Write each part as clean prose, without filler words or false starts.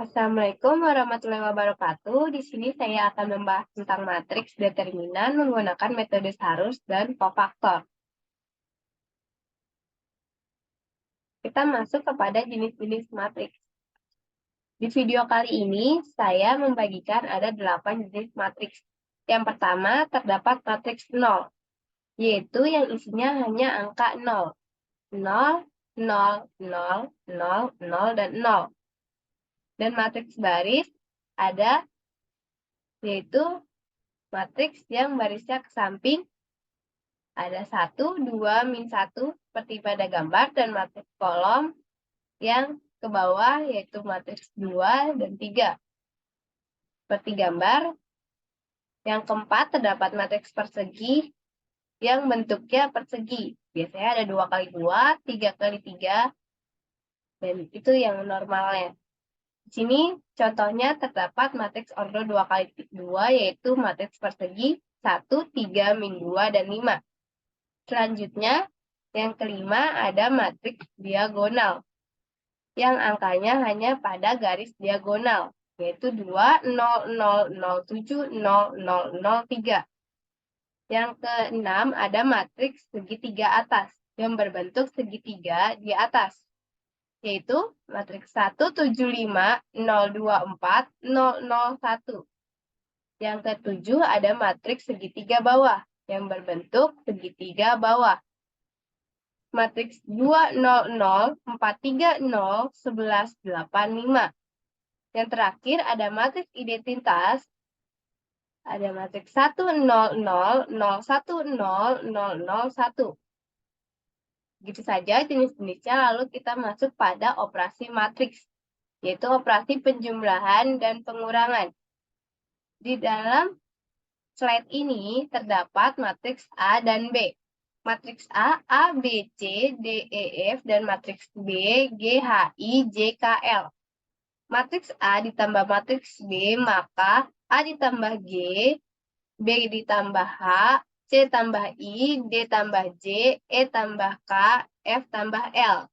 Assalamualaikum warahmatullahi wabarakatuh. Di sini saya akan membahas tentang matriks determinan menggunakan metode Sarus dan kofaktor. Kita masuk kepada jenis-jenis matriks. Di video kali ini, saya membagikan ada 8 jenis matriks. Yang pertama, terdapat matriks 0, yaitu yang isinya hanya angka 0. 0, 0, 0, 0, 0, dan 0. Dan matriks baris ada, yaitu matriks yang barisnya ke samping ada 1, 2, min 1 seperti pada gambar, dan matriks kolom yang ke bawah yaitu matriks 2 dan 3 seperti gambar. Yang keempat terdapat matriks persegi yang bentuknya persegi. Biasanya ada 2 kali 2, 3 kali 3, dan itu yang normalnya. Di sini contohnya terdapat matriks ordo 2 kali 2 yaitu matriks persegi 1, 3, min 2, dan 5. Selanjutnya, yang kelima ada matriks diagonal, yang angkanya hanya pada garis diagonal, yaitu 2, 0, 0, 0, 7, 0, 0, 0, 3. Yang keenam ada matriks segitiga atas, yang berbentuk segitiga di atas, yaitu matriks 1, 7, 5, 0, 2, 4, 0, 0, 1. Yang ketujuh ada matriks segitiga bawah, yang berbentuk segitiga bawah. Matriks 2, 0, 0, 4, 3, 0, 11, 8, 5. Yang terakhir ada matriks identitas. Ada matriks 1, 0, 0, 0, 1, 0, 0, 0, 1. Begitu saja jenis-jenisnya, lalu kita masuk pada operasi matriks, yaitu operasi penjumlahan dan pengurangan. Di dalam slide ini terdapat matriks A dan B. Matriks A, A, B, C, D, E, F, dan matriks B, G, H, I, J, K, L. Matriks A ditambah matriks B, maka A ditambah G, B ditambah H, C tambah I, D tambah J, E tambah K, F tambah L.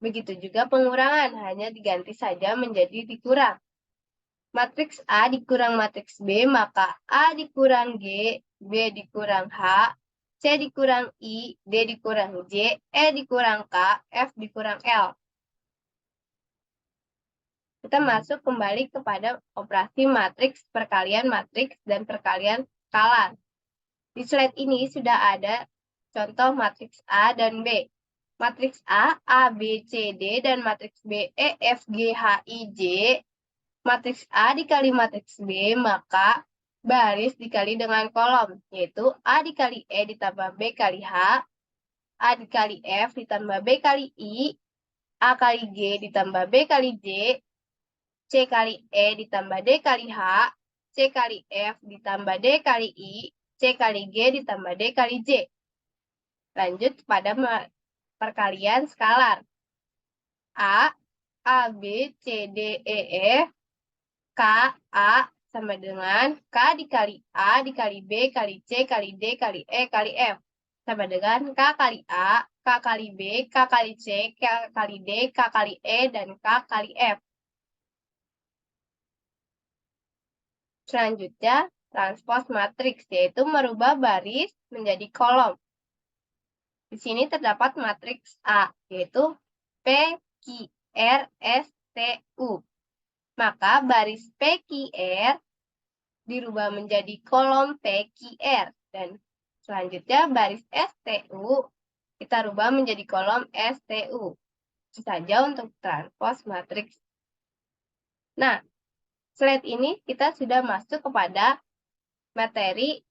Begitu juga pengurangan, hanya diganti saja menjadi dikurang. Matriks A dikurang matriks B, maka A dikurang G, B dikurang H, C dikurang I, D dikurang J, E dikurang K, F dikurang L. Kita masuk kembali kepada operasi matriks, perkalian matriks, dan perkalian skalar. Di slide ini sudah ada contoh matriks A dan B. Matriks A, A, B, C, D, dan matriks B, E, F, G, H, I, J. Matriks A dikali matriks B, maka baris dikali dengan kolom, yaitu A dikali E ditambah B kali H, A dikali F ditambah B kali I, A kali G ditambah B kali J, C kali E ditambah D kali H, C kali F ditambah D kali I, C kali G ditambah D kali J. Lanjut pada perkalian skalar. A, B, C, D, E, F, K, A sama dengan K dikali A dikali B kali C kali D kali E kali F. Sama dengan K kali A, K kali B, K kali C, K kali D, K kali E, dan K kali F. Selanjutnya, transpos matriks, yaitu merubah baris menjadi kolom. Di sini terdapat matriks A, yaitu P, Q, R, S, T, U. Maka baris PQR dirubah menjadi kolom PQR. Dan selanjutnya baris STU kita rubah menjadi kolom STU. Itu saja untuk transpos matriks. Nah, slide ini kita sudah masuk kepada materi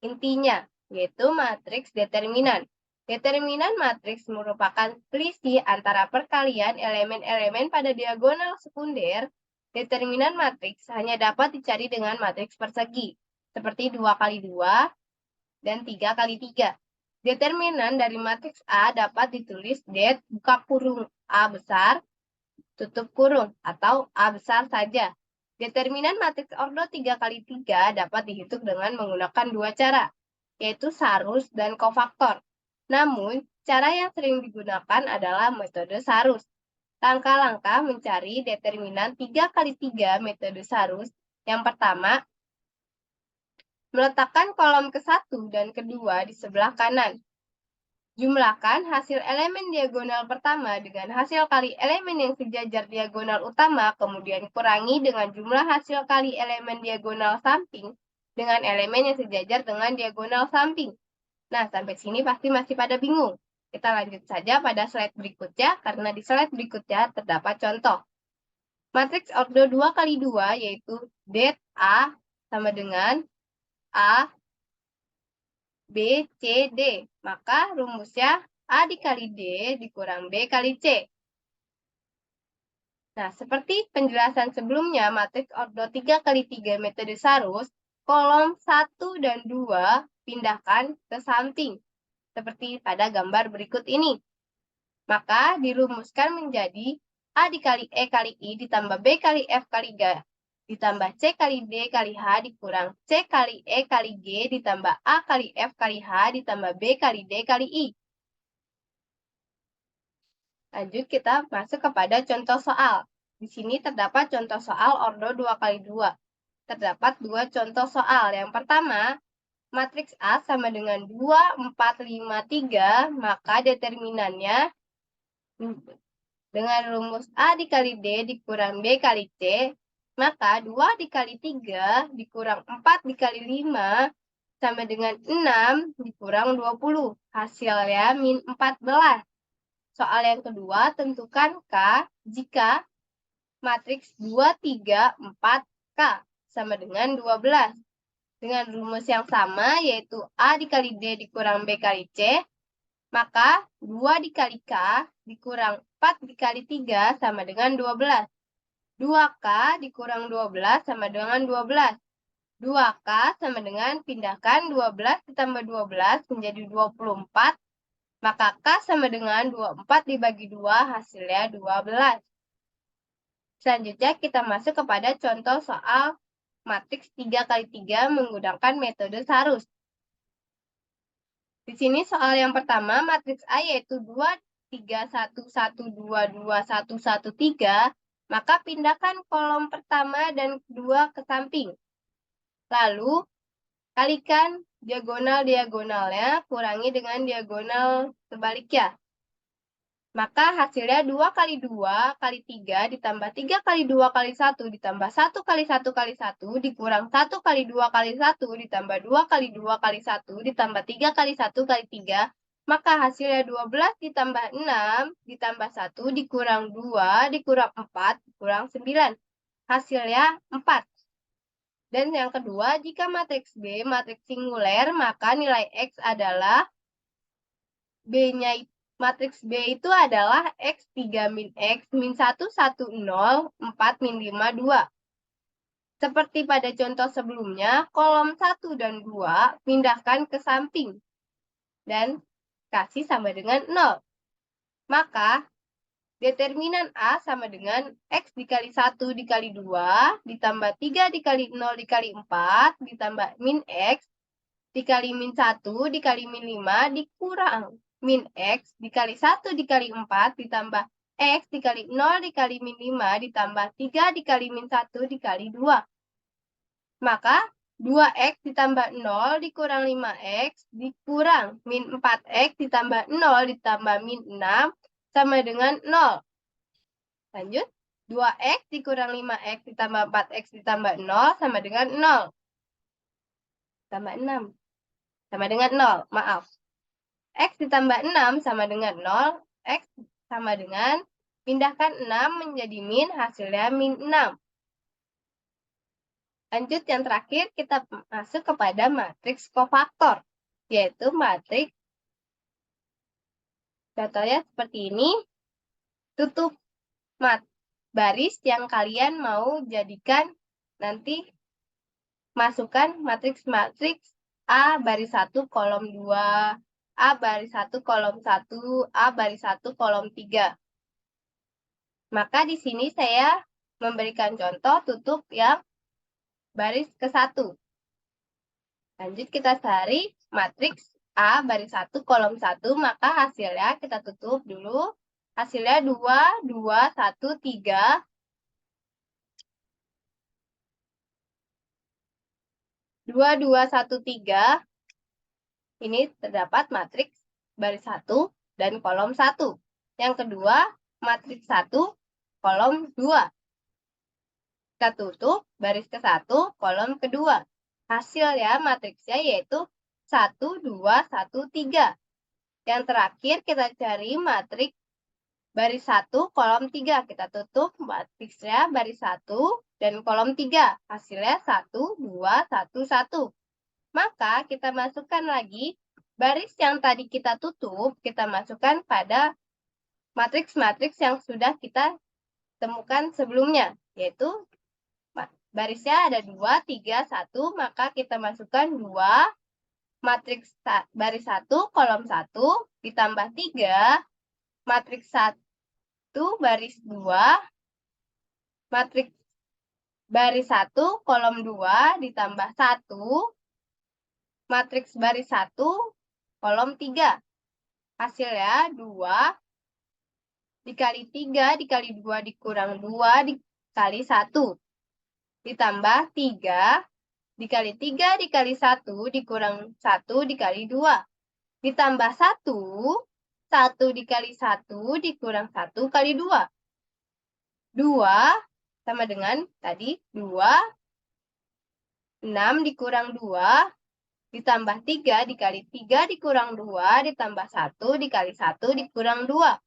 intinya, yaitu matriks determinan. Determinan matriks merupakan selisih antara perkalian elemen-elemen pada diagonal sekunder. Determinan matriks hanya dapat dicari dengan matriks persegi, seperti 2 kali 2 dan 3 kali 3. Determinan dari matriks A dapat ditulis det buka kurung A besar, tutup kurung, atau A besar saja. Determinan matriks ordo 3 kali 3 dapat dihitung dengan menggunakan dua cara, yaitu Sarus dan kofaktor. Namun, cara yang sering digunakan adalah metode Sarus. Langkah-langkah mencari determinan 3 kali 3 metode Sarus. Yang pertama, meletakkan kolom ke-1 dan kedua di sebelah kanan. Jumlahkan hasil elemen diagonal pertama dengan hasil kali elemen yang sejajar diagonal utama, kemudian kurangi dengan jumlah hasil kali elemen diagonal samping dengan elemen yang sejajar dengan diagonal samping. Nah, sampai sini pasti masih pada bingung. Kita lanjut saja pada slide berikutnya, karena di slide berikutnya terdapat contoh. Matriks ordo 2 kali 2 yaitu det A sama dengan A, B, C, D. Maka rumusnya A dikali D dikurang B kali C. Nah, seperti penjelasan sebelumnya, matriks ordo 3 kali 3 metode Sarus, kolom 1 dan 2 pindahkan ke samping, seperti pada gambar berikut ini. Maka dirumuskan menjadi A dikali E kali I ditambah B kali F kali G ditambah C kali D kali H dikurang C kali E kali G ditambah A kali F kali H ditambah B kali D kali I. Lanjut kita masuk kepada contoh soal. Di sini terdapat contoh soal ordo 2 kali 2. Terdapat 2 contoh soal. Yang pertama, matriks A sama dengan 2, 4, 5, 3, maka determinannya dengan rumus A dikali D dikurang B kali C, maka 2 dikali 3 dikurang 4 dikali 5 sama dengan 6 dikurang 20. Hasilnya min 14. Soal yang kedua, tentukan K jika matriks 2, 3, 4, K sama dengan 12. Dengan rumus yang sama, yaitu A dikali D dikurang B kali C, maka 2 dikali K dikurang 4 dikali 3 sama dengan 12. 2K dikurang 12 sama dengan 12. 2K sama dengan pindahkan 12 ditambah 12 menjadi 24. Maka K sama dengan 24 dibagi 2 hasilnya 12. Selanjutnya kita masuk kepada contoh soal matriks 3 kali 3 menggunakan metode Sarus. Di sini soal yang pertama, matriks A yaitu 2, 3, 1, 1, 2, 2, 1, 1, 3, maka pindahkan kolom pertama dan kedua ke samping. Lalu, kalikan diagonal-diagonalnya, kurangi dengan diagonal sebaliknya. Maka hasilnya 2 kali 2 kali 3 ditambah 3 kali 2 kali 1 ditambah 1 kali 1 kali 1 dikurang 1 kali 2 kali 1 ditambah 2 kali 2 kali 1 ditambah 3 kali 1 kali 3. Maka hasilnya 12 ditambah 6 ditambah 1 dikurang 2 dikurang 4 dikurang 9. Hasilnya 4. Dan yang kedua, jika matriks B matriks singuler, maka nilai X adalah B-nya matriks B itu adalah X3 min X min 1, 1, 0, 4, min 5, 2. Seperti pada contoh sebelumnya, kolom 1 dan 2 pindahkan ke samping dan kasih sama dengan 0. Maka, determinan A sama dengan X dikali 1 dikali 2 ditambah 3 dikali 0 dikali 4 ditambah min X dikali min 1 dikali min 5 dikurang min X dikali 1 dikali 4 ditambah X dikali 0 dikali min 5 ditambah 3 dikali min 1 dikali 2. Maka 2X ditambah 0 dikurang 5X dikurang min 4X ditambah 0 ditambah min 6 sama dengan 0. Lanjut, 2X dikurang 5X ditambah 4X ditambah 0 sama dengan 0. Tambah 6. Sama dengan 0, maaf. X ditambah 6 sama dengan 0, X sama dengan, pindahkan 6 menjadi min, hasilnya min 6. Lanjut yang terakhir, kita masuk kepada matriks kofaktor, yaitu matriks, contohnya seperti ini, tutup baris yang kalian mau jadikan nanti masukkan matriks-matriks A baris 1 kolom 2, A baris 1 kolom 1, A baris 1 kolom 3. Maka di sini saya memberikan contoh tutup yang baris ke-1. Lanjut kita cari matriks A baris 1 kolom 1, maka hasilnya kita tutup dulu. Hasilnya 2, 2, 1, 3. 2, 2, 1, 3. Ini terdapat matriks baris 1 dan kolom 1. Yang kedua, matriks 1, kolom 2. Kita tutup baris ke-1, kolom kedua. Hasil ya matriksnya yaitu 1, 2, 1, 3. Yang terakhir kita cari matriks baris 1, kolom 3. Kita tutup matriksnya baris 1 dan kolom 3. Hasilnya 1, 2, 1, 1. Maka kita masukkan lagi baris yang tadi kita tutup, kita masukkan pada matriks-matriks yang sudah kita temukan sebelumnya, yaitu barisnya ada 2, 3, 1, maka kita masukkan 2, matriks baris 1, kolom 1, ditambah 3, matriks 1, baris 2, matriks baris 1, kolom 2, ditambah 1, matriks baris 1, kolom 3. Hasilnya 2 dikali 3 dikali 2 dikurang 2 dikali 1. Ditambah 3 dikali 3 dikali 1 dikurang 1 dikali 2. Ditambah 1, 1 dikali 1 dikurang 1 kali 2. 2 sama dengan tadi 2, 6 dikurang 2, ditambah 3 dikali 3 dikurang 2, ditambah 1 dikali 1 dikurang 2.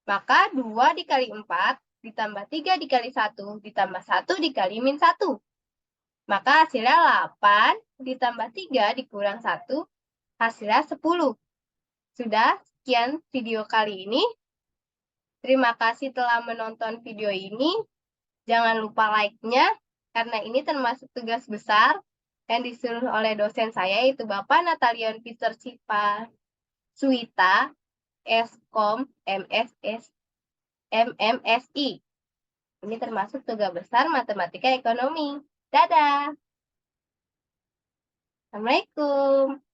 Maka 2 dikali 4, ditambah 3 dikali 1, ditambah 1 dikali min 1. Maka hasilnya 8, ditambah 3 dikurang 1, hasilnya 10. Sudah, sekian video kali ini. Terima kasih telah menonton video ini. Jangan lupa like-nya, karena ini termasuk tugas besar yang disuruh oleh dosen saya, yaitu Bapak Natalion Peter Sipa Suwita, Eskom, MMSI. Ini termasuk tugas besar matematika ekonomi. Dadah! Assalamualaikum.